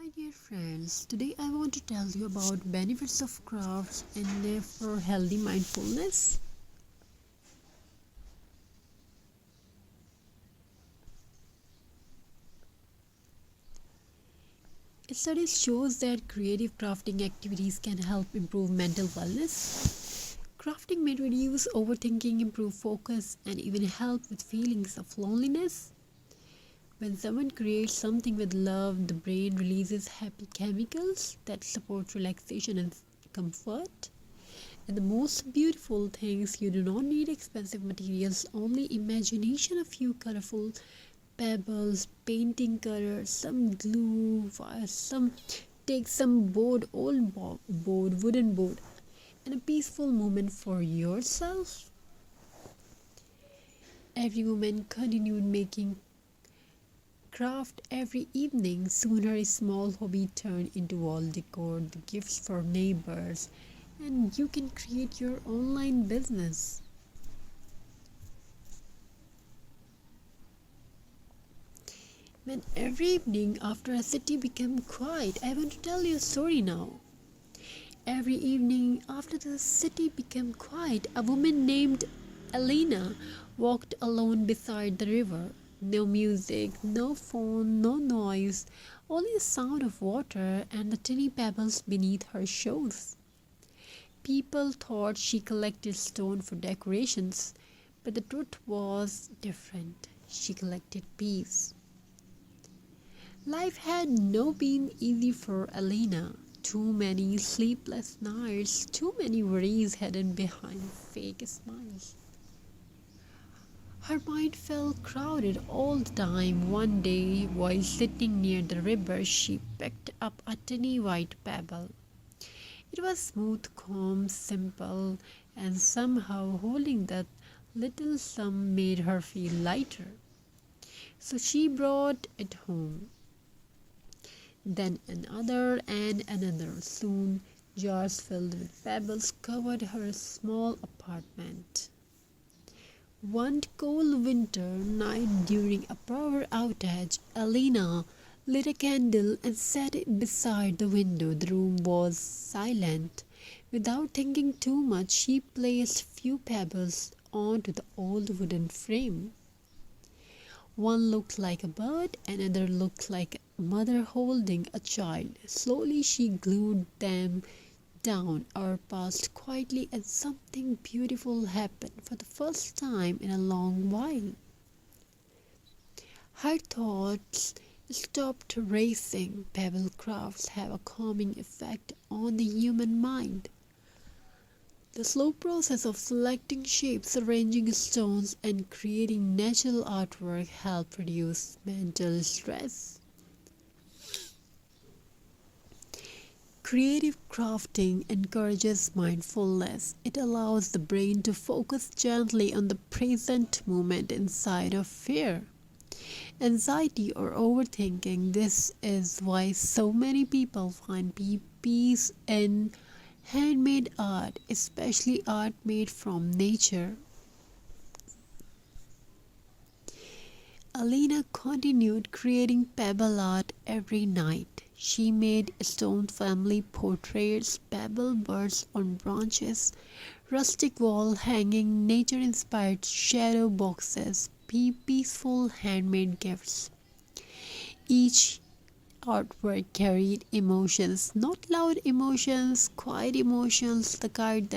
Hi dear friends, today I want to tell you about benefits of crafts and for healthy mindfulness. A study shows that creative crafting activities can help improve mental wellness. Crafting may reduce overthinking, improve focus, and even help with feelings of loneliness. When someone creates something with love, the brain releases happy chemicals that support relaxation and comfort. And the most beautiful things, you do not need expensive materials, only imagination, a few colorful pebbles, painting colors, some glue, some board, wooden board, and a peaceful moment for yourself. Every woman continued making craft every evening. Soon her small hobby turned into wall decor, the gifts for neighbors, and you can create your online business. When every evening after a city became quiet, I want to tell you a story now. Every evening after the city became quiet, a woman named Elena walked alone beside the river. No music, no phone, no noise, only the sound of water and the tiny pebbles beneath her shoes. People thought she collected stone for decorations, but the truth was different. She collected peace. Life had not been easy for Elena. Too many sleepless nights, too many worries hidden behind fake smiles. Her mind felt crowded all the time. One day, while sitting near the river, she picked up a tiny white pebble. It was smooth, calm, simple, and somehow holding that little sum made her feel lighter. So she brought it home. Then another and another. Soon, jars filled with pebbles covered her small apartment. One cold winter night during a power outage, Alina lit a candle and sat beside the window. The room was silent. Without thinking too much, she placed few pebbles onto the old wooden frame. One looked like a bird, another looked like a mother holding a child. Slowly she glued them down or passed quietly, and something beautiful happened for the first time in a long while. Her thoughts stopped racing. Pebble crafts have a calming effect on the human mind. The slow process of selecting shapes, arranging stones, and creating natural artwork help reduce mental stress. Creative crafting encourages mindfulness. It allows the brain to focus gently on the present moment inside of fear, anxiety, or overthinking. This is why so many people find peace in handmade art, especially art made from nature. Alina continued creating pebble art every night. She made stone family portraits, pebble birds on branches, rustic wall hanging, nature inspired shadow boxes, peaceful handmade gifts. Each artwork carried emotions, not loud emotions, quiet emotions, the kind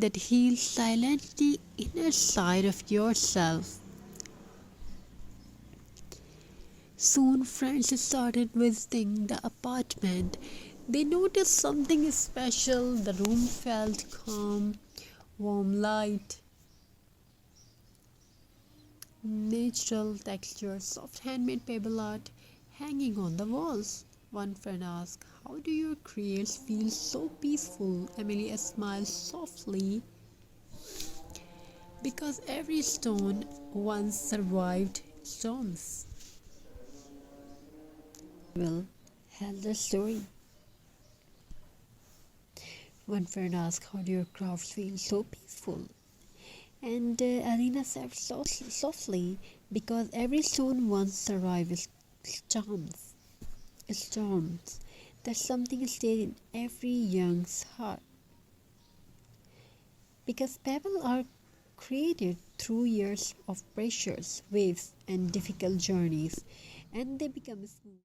that heals silently inner side of yourself. Soon friends started visiting the apartment. They noticed something special. The room felt calm, warm light, natural texture, soft handmade pebble art hanging on the walls. One friend asked, "How do your creations feel so peaceful?" Amelia smiled softly because every stone once survived storms. Will tell the story. One friend asked, "How do your crafts feel so peaceful?" And Alina said softly, "Because every stone once survived its charms." storms, that something stayed in every young's heart. Because pebbles are created through years of pressures, waves, and difficult journeys, and they become smooth.